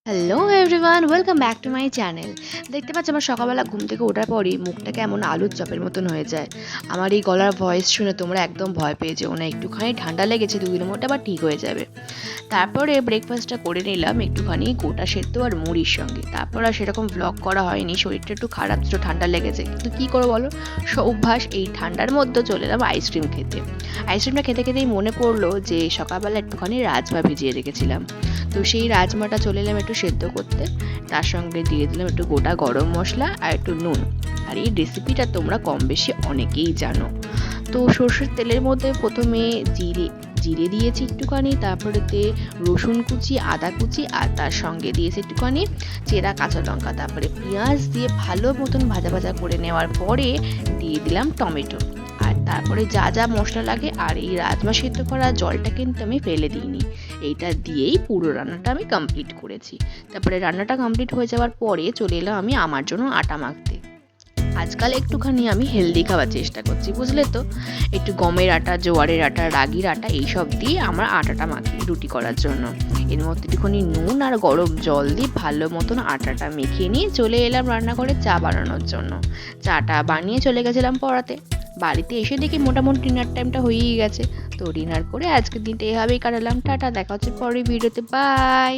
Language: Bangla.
Hello everyone, welcome back to my channel. দেখতে পাচ্ছি আমার সকালবেলা ঘুম থেকে ওঠার পরই মুখটা কেমন আলুর চপের মতন হয়ে যায়। আমার এই গলার ভয়েস শুনে তোমরা একদম ভয় পেয়ে যেও না, একটুখানি ঠান্ডা লেগেছে, দুদিনের মধ্যে আবার ঠিক হয়ে যাবে। তারপরে ব্রেকফাস্টটা করে নিলাম একটুখানি গোটা সেদ্ধ আর মুড়ির সঙ্গে। তারপর আর সেরকম ভ্লগ করা হয়নি, শরীরটা একটু খারাপ ছিল, ঠান্ডা লেগেছে, কিন্তু কী করবো বলো, অভ্যাস। এই ঠান্ডার মধ্যে চলে এলাম আইসক্রিম খেতে। আইসক্রিমটা খেতে খেতেই মনে পড়লো যে সকালবেলা একটুখানি রাজমা ভিজিয়ে রেখেছিলাম। তো সেই রাজমাটা চলে এলাম একটু সেদ্ধ করতে, তার সঙ্গে দিয়ে দিলাম একটু গোটা গরম মশলা আর একটু নুন। আর এই রেসিপিটা তোমরা কম বেশি অনেকেই জানো। তো সর্ষের তেলের মধ্যে প্রথমে জিরে দিয়েছি একটুখানি, তারপরেতে রসুন কুচি, আদা কুচি, আর তার সঙ্গে দিয়েছি একটুখানি চেরা কাঁচা লঙ্কা, তারপরে পেঁয়াজ দিয়ে ভালো মতন ভাজা ভাজা করে নেওয়ার পরে দিয়ে দিলাম টমেটো। আর তারপরে যা যা মশলা লাগে, আর এই রাজমা সেদ্ধ করা জলটা কিন্তু আমি ফেলে দিইনি, এইটা দিয়েই পুরো রান্নাটা আমি কমপ্লিট করেছি। তারপরে রান্নাটা কমপ্লিট হয়ে যাওয়ার পরে চলে এলাম আমি আমার জন্য আটা মাখতে। আজকাল একটুখানি আমি হেলদি খাওয়ার চেষ্টা করছি, বুঝলে তো। একটু গমের আটা, জোয়ারের আটা, রাগির আটা, এইসব দিয়ে আমার আটাটা মাখি রুটি করার জন্য। এর মধ্যে একটুখানি নুন আর গরম জল দিয়ে ভালো মতন আটাটা মেখে নিয়ে চলে এলাম রান্নাঘরে চা বানানোর জন্য। চাটা বানিয়ে চলে গেছিলাম পড়াতে। বাড়িতে এসে দেখি মোটামুটি ডিনার টাইমটা হয়েই গেছে। তো ডিনার করে আজকের দিনটা এভাবেই কাটালাম। টাটা, দেখা হচ্ছে পরের ভিডিওতে, বাই।